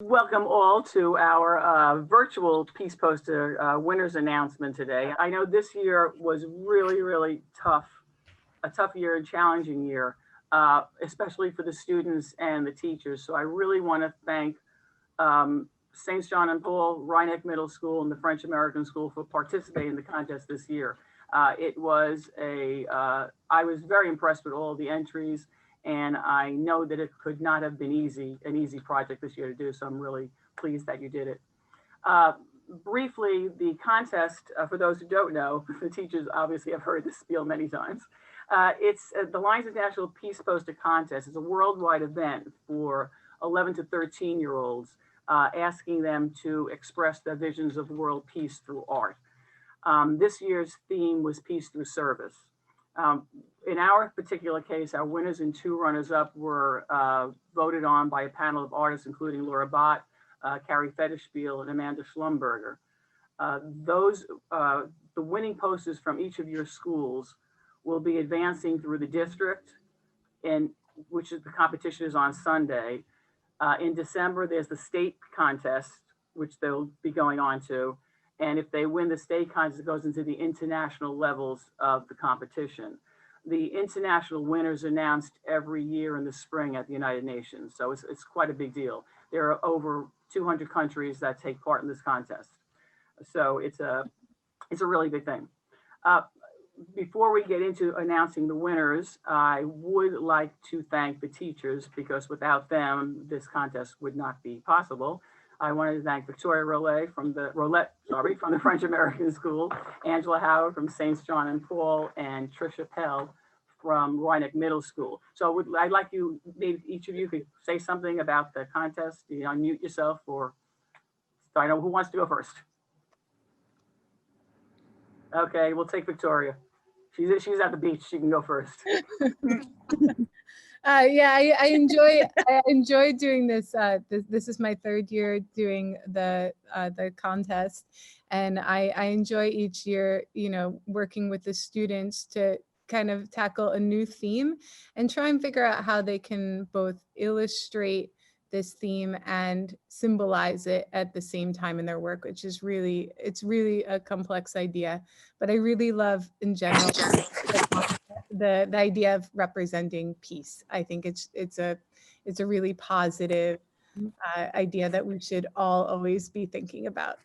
Welcome all to our virtual Peace Poster winners announcement today. I know this year was really tough, a tough year and challenging year, especially for the students and the teachers. So I really want to thank St. John and Paul, Mamaroneck Middle School, and the French American School for participating in the contest this year. I was very impressed with all the entries. And I know that it could not have been an easy project this year to do. So I'm really pleased that you did it. Briefly, the contest, for those who don't know, the teachers obviously have heard this spiel many times. It's the Lions International Peace Poster Contest. It's a worldwide event for 11 to 13-year-olds, asking them to express their visions of world peace through art. This year's theme was peace through service. In our particular case, our winners and two runners-up were voted on by a panel of artists, including Laura Bott, Carrie Fetishspiel, and Amanda Schlumberger. The winning posters from each of your schools will be advancing through the district, which is the competition is on Sunday. In December, there's the state contest, which they'll be going on to. And if they win the state contest, it goes into the international levels of the competition. The international winners are announced every year in the spring at the United Nations. So it's quite a big deal. There are over 200 countries that take part in this contest. So it's a really big thing. Before we get into announcing the winners, I would like to thank the teachers, because without them, this contest would not be possible. I wanted to thank Victoria Rolette from the French American School, Angela Howard from St. John and Paul, and Trisha Powell from Mamaroneck Middle School. So I'd like you, maybe each of you could say something about the contest. You unmute yourself, or so I know who wants to go first. Okay, we'll take Victoria. She's at the beach. She can go first. Yeah, I enjoy doing this. This is my third year doing the contest, and I enjoy each year, working with the students to kind of tackle a new theme and try and figure out how they can both illustrate this theme and symbolize it at the same time in their work, which is really a complex idea. But I really love, in general, the idea of representing peace. I think it's a really positive idea that we should all always be thinking about.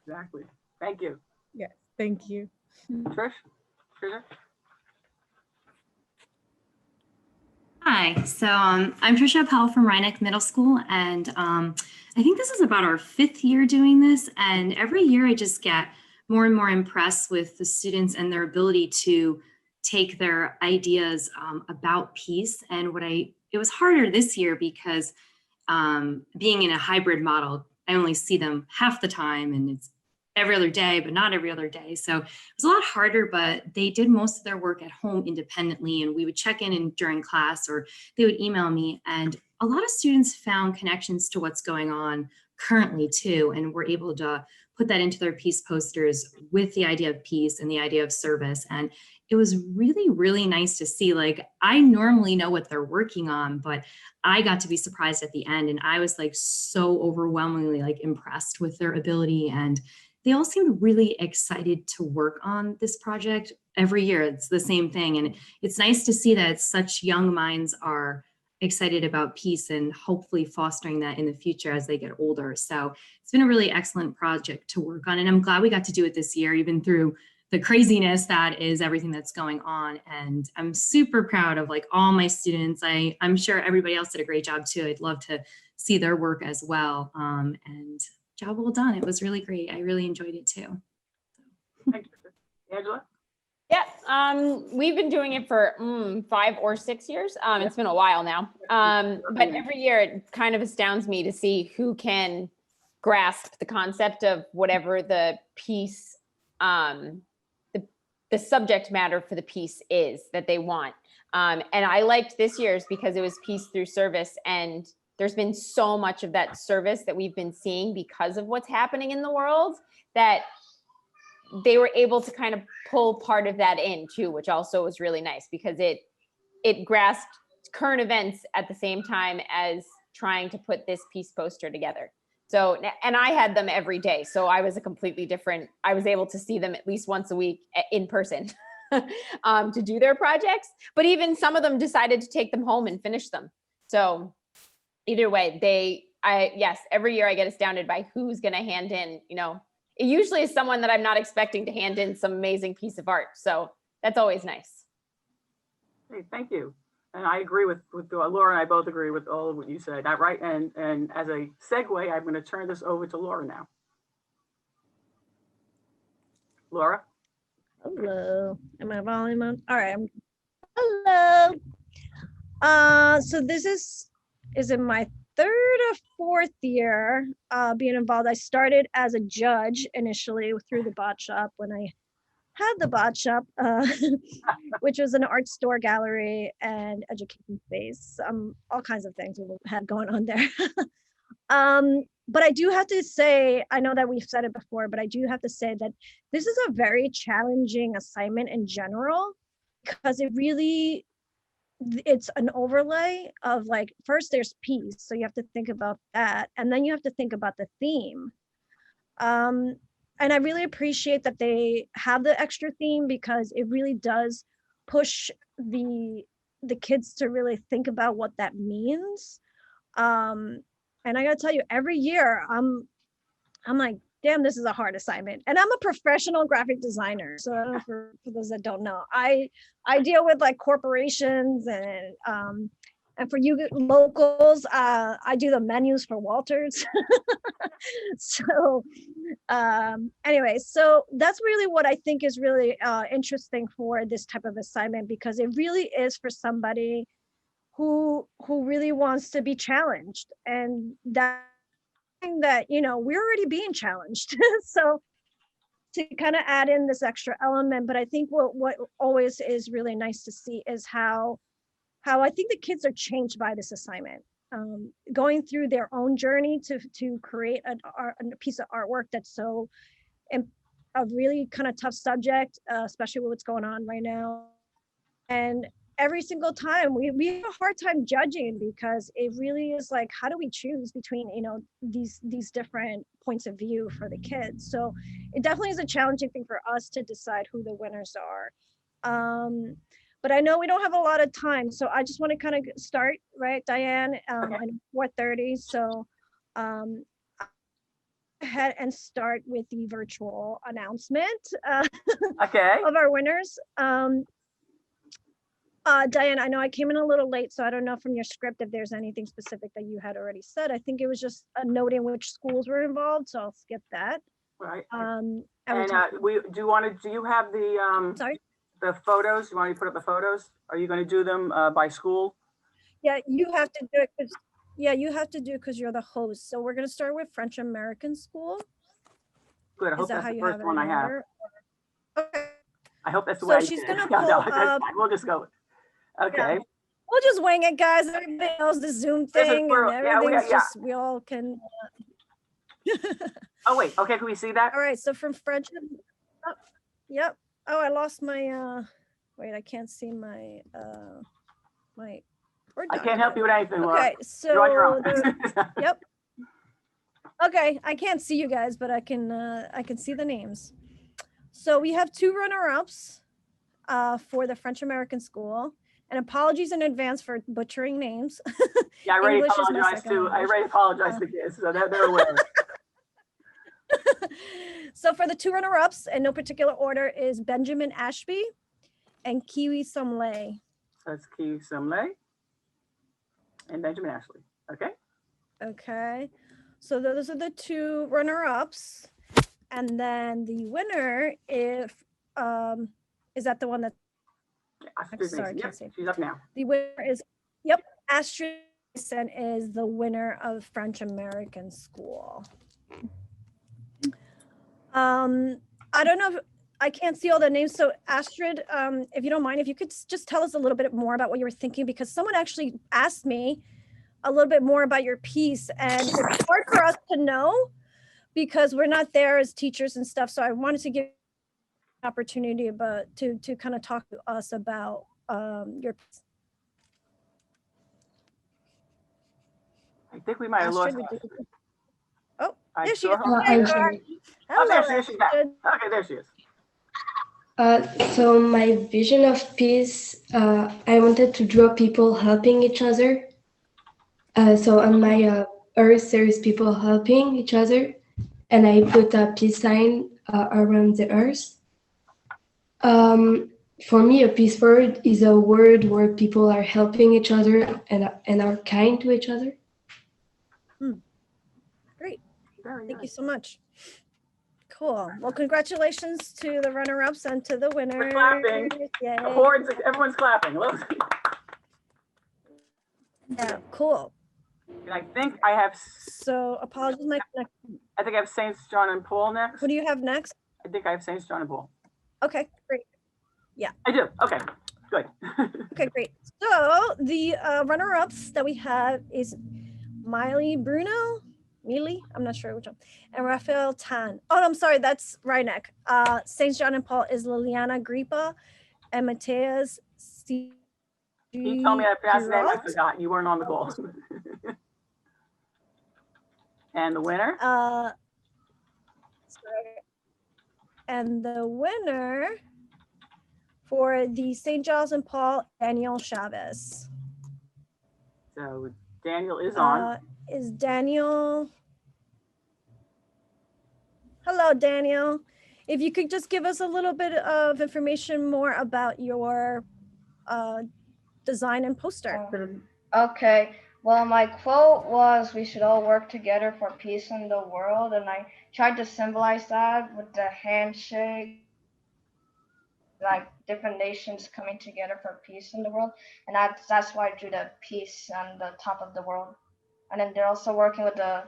Exactly. Thank you. Yes, thank you. Trisha? Hi, so I'm Trisha Powell from Mamaroneck Middle School, and I think this is about our 5th year doing this, and every year I just get more and more impressed with the students and their ability to take their ideas about peace. And it was harder this year because being in a hybrid model, I only see them half the time, and it's every other day, but not every other day. So it was a lot harder, but they did most of their work at home independently, and we would check in during class, or they would email me. And a lot of students found connections to what's going on currently too, and were able to put that into their peace posters with the idea of peace and the idea of service. And it was really nice to see. Like, I normally know what they're working on, but I got to be surprised at the end, and I was like so overwhelmingly impressed with their ability. And they all seemed really excited to work on this project. Every year it's the same thing, and it's nice to see that such young minds are excited about peace and hopefully fostering that in the future as they get older. So it's been a really excellent project to work on, and I'm glad we got to do it this year, even through the craziness that is everything that's going on. And I'm super proud of all my students. I'm sure everybody else did a great job too. I'd love to see their work as well. And job well done. It was really great. I really enjoyed it too. Thank you. Angela? Yeah, we've been doing it for 5 or 6 years. It's been a while now. But every year it kind of astounds me to see who can grasp the concept of whatever the piece, the subject matter for the piece is that they want. And I liked this year's because it was peace through service, and there's been so much of that service that we've been seeing because of what's happening in the world, that they were able to kind of pull part of that in too, which also was really nice because it grasped current events at the same time as trying to put this peace poster together. So, and I had them every day. So I was I was able to see them at least once a week in person to do their projects. But even some of them decided to take them home and finish them. So either way, yes, every year I get astounded by who's going to hand in, it usually is someone that I'm not expecting to hand in some amazing piece of art. So that's always nice. Hey, thank you. And I agree with Laura, and I both agree with all of what you said. Right. And as a segue, I'm going to turn this over to Laura now. Laura? Hello. Am I volume on? All right. Hello. So this is it my third or fourth year being involved. I started as a judge initially through the bot shop when I had the bot shop, which was an art store, gallery, and education space. All kinds of things we had going on there. But I do have to say, I know that we've said it before, but I do have to say that this is a very challenging assignment in general, because it's an overlay of, like, first there's peace, so you have to think about that, and then you have to think about the theme. And I really appreciate that they have the extra theme, because it really does push the kids to really think about what that means. And I gotta tell you, every year I'm like, damn, this is a hard assignment. And I'm a professional graphic designer. So I don't know, for those that don't know, I deal with, like, corporations and for you locals, I do the menus for Walters. So anyway, so that's really what I think is really interesting for this type of assignment, because it really is for somebody who really wants to be challenged, and that we're already being challenged. So to kind of add in this extra element, but I think what always is really nice to see is how I think the kids are changed by this assignment, going through their own journey to create a piece of artwork that's so a really kind of tough subject, especially with what's going on right now. And every single time we have a hard time judging, because it really is like, how do we choose between these different points of view for the kids? So it definitely is a challenging thing for us to decide who the winners are. But I know we don't have a lot of time, so I just want to kind of start, right, Diane, Okay. at 4:30. So ahead and start with the virtual announcement Okay. of our winners. Diane, I know I came in a little late, so I don't know from your script if there's anything specific that you had already said. I think it was just a noting which schools were involved, so I'll skip that. Right. And do you have the sorry? the photos? You want me to put up the photos? Are you going to do them by school? Yeah, you have to do it because you're the host. So we're going to start with French American School. Good. I Is hope that that's how the you first have it one in I have. order? Okay. I hope that's the So way. she's I gonna did. pull No, that's up- fine. We'll just go. Okay. We'll just wing it, guys. Everybody knows the Zoom This is thing, for- and yeah, everything's yeah. just, we all can. Oh wait. Okay. Can we see that? All right, so from French, oh, yep. Oh, I lost my, wait, I can't see my, my. Word I can't help document. you with anything, Laura. Okay, You're on your own. so, yep. Okay, I can't see you guys, but I can see the names. So we have 2 runner-ups for the French American School. And apologies in advance for butchering names. Yeah, I already English is my apologized second to. I language. already apologized to kids, so they're aware. So for the 2 runner-ups, in no particular order, is Benjamin Ashby and Kiwi Sumlay. That's Key Sumlay and Benjamin Ashley. Okay. Okay, so those are the 2 runner-ups, and then the winner, is that the one that Astrid sorry, Mason. can't Yep, see. she's up now. the winner is? Astrid Mason is the winner of French American School. I don't know if I can't see all the names. So Astrid, if you don't mind, if you could just tell us a little bit more about what you were thinking, because someone actually asked me a little bit more about your piece, and it's hard for us to know because we're not there as teachers and stuff. So I wanted to give an opportunity to kind of talk to us about your piece. I think we might have Astrid, lost. we did- Oh, I there she saw is. her. There you I'm are. sorry. Oh, there she Hello, is. She's back. Astrid. Okay, there she is. So my vision of peace, I wanted to draw people helping each other. So on my earth, there is people helping each other, and I put a peace sign around the earth. For me, a peace word is a word where people are helping each other and are kind to each other. Great. Very Thank you nice. so much. Cool. Well, congratulations to the runner-ups and to the winners. clapping. Yay. The hordes, everyone's clapping. Look. Yeah, cool. And I think I have, So apologies, Mike. I think I have Saints John and Paul next. What do you have next? I think I have Saints John and Paul. Okay, great. I do. Okay, good. Okay, great. So the runner-ups that we have is Miley Bruno, Mealy, I'm not sure which one, and Raphael Tan. Oh, I'm sorry, that's Rhyneck. St. John and Paul is Liliana Gripa and Mateus C. You told me I pronounced the name, I Giralt. forgot. You weren't on the call. And the winner? Sorry. And the winner for the St. John and Paul, Daniel Chavez. So Daniel is on. Is Daniel? Hello, Daniel. If you could just give us a little bit of information more about your design and poster. Okay. Well, my quote was, "We should all work together for peace in the world," and I tried to symbolize that with the handshake, like different nations coming together for peace in the world, and that's why I drew the peace on the top of the world. And then they're also working with the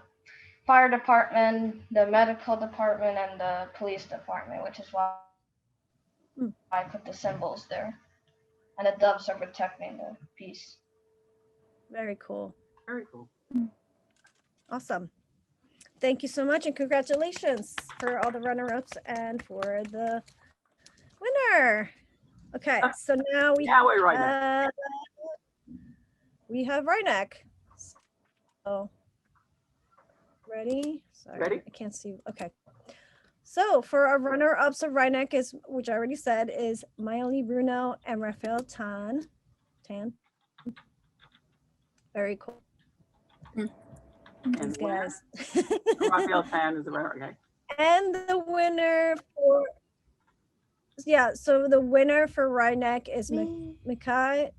fire department, the medical department, and the police department, which is why I put the symbols there. And the doves are protecting the peace. Very cool. Very cool. Awesome. Thank you so much and congratulations for all the runner-ups and for the winner. Okay, so now we Now we're right we have Rhyneck. So ready? Sorry, Ready? I can't see. Okay. So for our runner-ups of Rhyneck is, which I already said, is Miley Bruno and Raphael Tan. Very cool. And These the winner? guys. Raphael Tan is the winner. Okay. And the winner for, yeah, so the winner for Rhyneck is Micah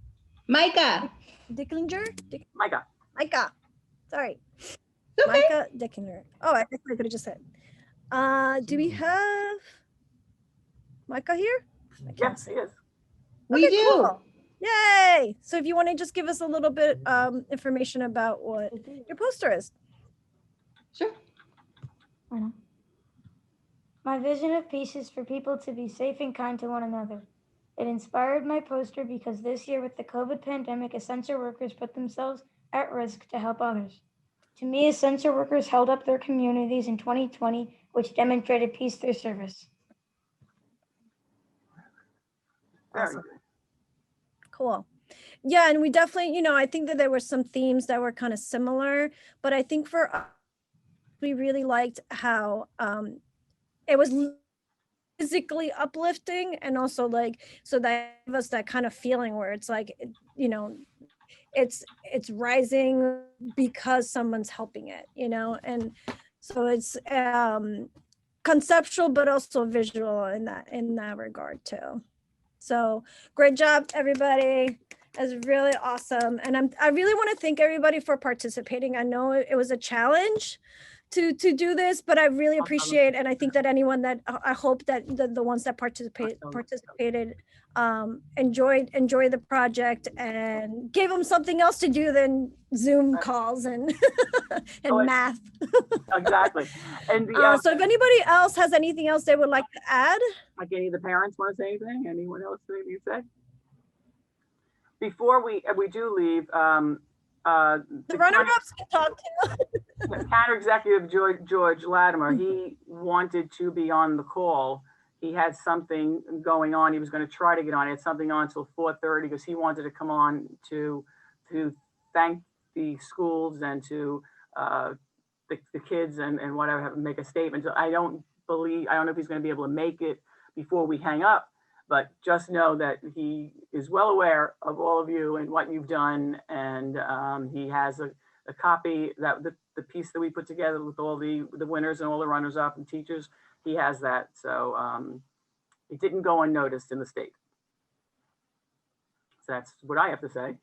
Dicklinger? Micah. Micah. Sorry. Micah Dicklinger. Oh, I think I could have just said. Do we have Micah here? I can't Yes, see. he is. We do. Cool. Yay! So if you want to just give us a little bit information about what your poster is. Sure. Why not? My vision of peace is for people to be safe and kind to one another. It inspired my poster because this year with the COVID pandemic, essential workers put themselves at risk to help others. To me, essential workers held up their communities in 2020, which demonstrated peace through service. Very Awesome. good. Cool. Yeah, and we definitely, I think that there were some themes that were kind of similar, but I think for us, we really liked how it was physically uplifting and also so that gave us that kind of feeling where it's like, it's rising because someone's helping it, and so it's conceptual but also visual in that regard too. So great job, everybody. That's really awesome. And I really want to thank everybody for participating. I know it was a challenge to do this, but I really appreciate, and I think that anyone that I hope that the ones that participated enjoy the project and gave them something else to do than Zoom calls and math. Exactly. And So if anybody else has anything else they would like to add, like any of the parents want to say anything? Anyone else that you said? Before we do leave, the runner-ups can talk to. Counter Executive George Latimer, he wanted to be on the call. He had something going on. He was going to try to get on. He had something on until 4:30 because he wanted to come on to thank the schools and to the kids and whatever, have to make a statement. So I don't know if he's going to be able to make it before we hang up, but just know that he is well aware of all of you and what you've done. And he has a copy, that the piece that we put together with all the winners and all the runners up and teachers, he has that. So it didn't go unnoticed in the state. So that's what I have to say.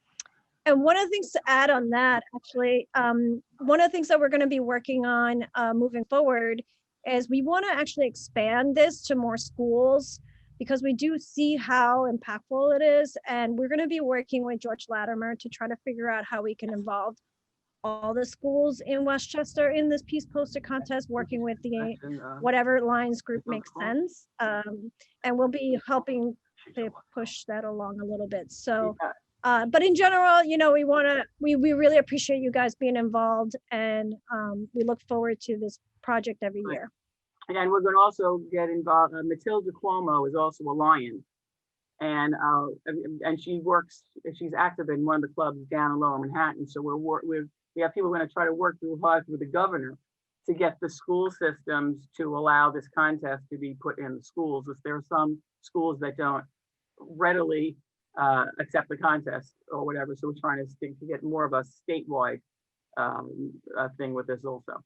And one of the things to add on that, actually, one of the things that we're going to be working on moving forward is we want to actually expand this to more schools, because we do see how impactful it is. And we're going to be working with George Latimer to try to figure out how we can involve all the schools in Westchester in this Peace Poster Contest, working with the whatever Lions group makes sense. And we'll be helping to push that along a little bit. So, but in general, you know, we really appreciate you guys being involved, and we look forward to this project every year. And we're going to also get involved. Matilda Cuomo is also a Lion, and she's active in one of the clubs down in Lower Manhattan. So we have people going to try to work through hard with the governor to get the school systems to allow this contest to be put in the schools. If there are some schools that don't readily accept the contest or whatever, so we're trying to get more of a statewide thing with this also.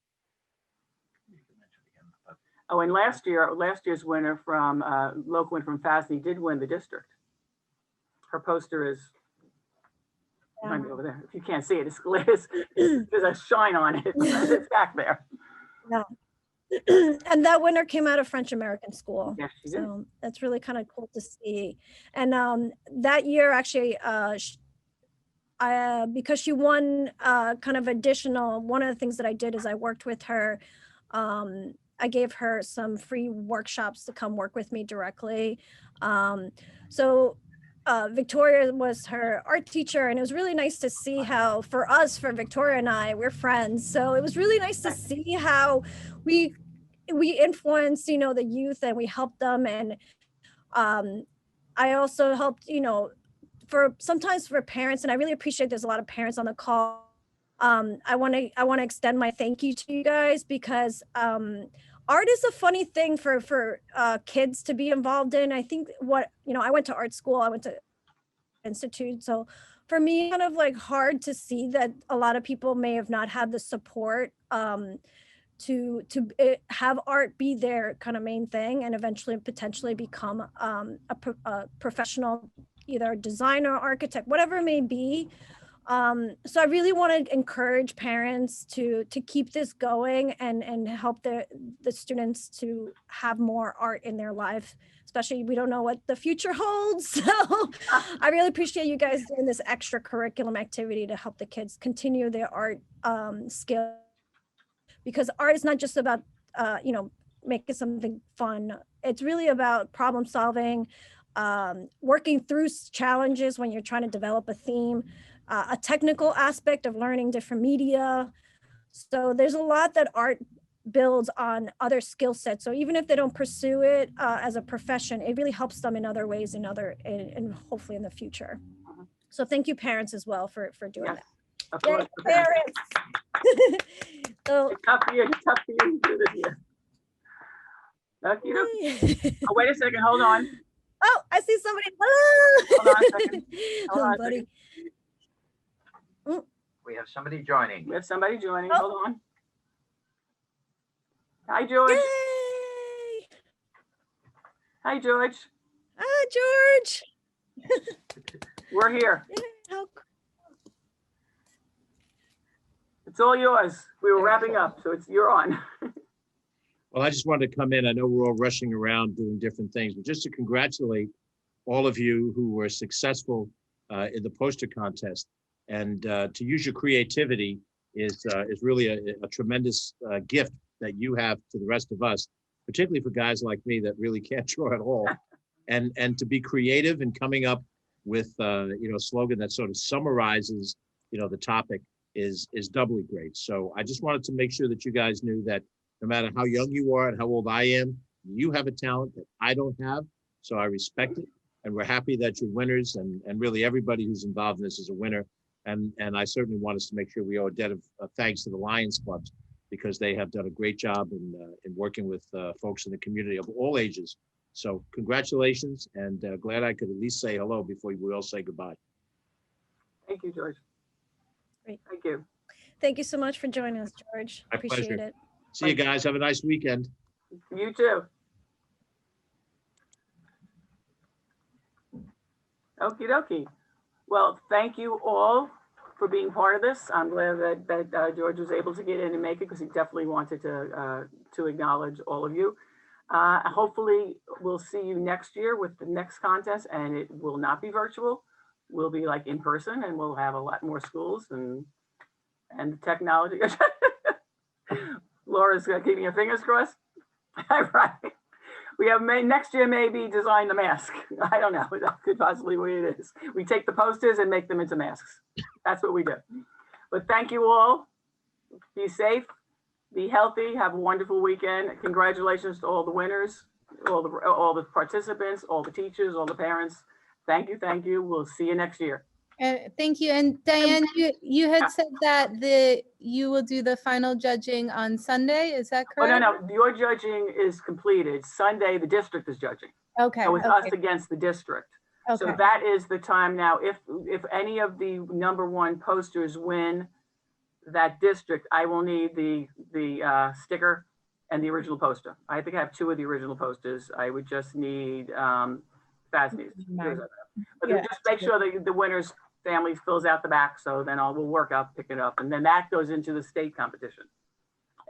Oh, and last year's winner from local one from Fasney did win the district. Her poster is behind me over there. If you can't see it, there's a shine on it. It's back there. Yeah. And that winner came out of French American School. Yes, she did. So that's really kind of cool to see. And that year, actually, because she won kind of additional, one of the things that I did is I worked with her. I gave her some free workshops to come work with me directly. So Victoria was her art teacher, and it was really nice to see how, for Victoria and I, we're friends. So it was really nice to see how we influenced, you know, the youth, and we helped them. And I also helped, you know, sometimes for parents, and I really appreciate there's a lot of parents on the call. I want to extend my thank you to you guys, because art is a funny thing for kids to be involved in. I think I went to art school, I went to institute. So for me, kind of like hard to see that a lot of people may have not had the support to have art be their kind of main thing, and eventually potentially become a professional, either a designer, architect, whatever it may be. So I really want to encourage parents to keep this going and help the students to have more art in their life, especially we don't know what the future holds. So I really appreciate you guys doing this extracurriculum activity to help the kids continue their art skill, because art is not just about, making something fun. It's really about problem solving, working through challenges when you're trying to develop a theme, a technical aspect of learning different media. So there's a lot that art builds on other skill sets. So even if they don't pursue it as a profession, it really helps them in other ways, and hopefully in the future. So thank you, parents, as well, for doing that. Of course. Yay, parents. So, It's tough for you to do this year. Oh, wait a second, hold on. Oh, I see somebody. Hold on a second. Hold on a buddy. second. We have somebody joining. We have somebody joining. Oh. Hold on. Hi, George. Yay! Hi, George. Ah, George. We're here. Yay, how cool. It's all yours. We were wrapping up, so you're on. Well, I just wanted to come in. I know we're all rushing around doing different things, but just to congratulate all of you who were successful in the poster contest. And to use your creativity is really a tremendous gift that you have to the rest of us, particularly for guys like me that really can't draw at all. And to be creative and coming up with a slogan that sort of summarizes the topic is doubly great. So I just wanted to make sure that you guys knew that no matter how young you are and how old I am, you have a talent that I don't have. So I respect it. And we're happy that you're winners, and really everybody who's involved in this is a winner. And I certainly want us to make sure we owe a debt of thanks to the Lions clubs, because they have done a great job in working with folks in the community of all ages. So congratulations, and glad I could at least say hello before we all say goodbye. Thank you, George. Great. Thank you. Thank you so much for joining us, George. My Appreciate pleasure. it. See you guys. Have a nice weekend. You too. Okie dokie. Well, thank you all for being part of this. I'm glad that George was able to get in and make it, because he definitely wanted to acknowledge all of you. Hopefully we'll see you next year with the next contest, and it will not be virtual. We'll be like in person, and we'll have a lot more schools and technology. Laura's keeping her fingers crossed. Right. We have next year maybe design the mask. I don't know. That could possibly be what it is. We take the posters and make them into masks. That's what we do. But thank you all. Be safe, be healthy, have a wonderful weekend. Congratulations to all the winners, all the participants, all the teachers, all the parents. Thank you, thank you. We'll see you next year. Thank you. And Diane, you had said that you will do the final judging on Sunday. Is that Oh, correct? no, your judging is completed. Sunday, the district is judging. Okay. So it's us against the district. So Okay. that is the time now. If any of the #1 posters win that district, I will need the sticker and the original poster. I think I have 2 of the original posters. I would just need FASNY's. But Yeah, just make sure that the winner's family fills out the back, so then we'll work out, pick it up, and then that goes into the state competition,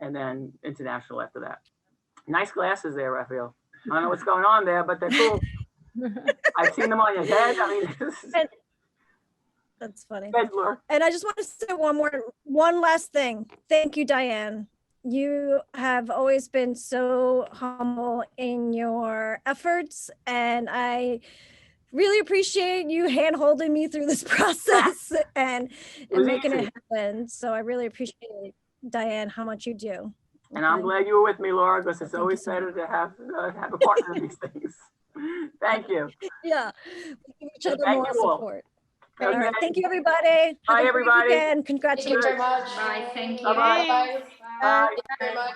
and then international after that. Nice glasses there, Raphael. I don't know what's going on there, but they're cool. I've seen them on your head. I mean, That's funny. Good, Laura. And I just want to say one last thing. Thank you, Diane. You have always been so humble in your efforts, and I really appreciate you hand-holding me through this process and making it happen. So I really appreciate, Diane, how much you do. And I'm glad you were with me, Laura, because it's always better to have a partner in these things. Thank you. Yeah, we give each other Thank more you all. support. Okay. All right, thank you, everybody. Bye, Have a great everybody. weekend. Congratulations. Bye. Thank you. Bye-bye. Bye. Bye. Thank you very much.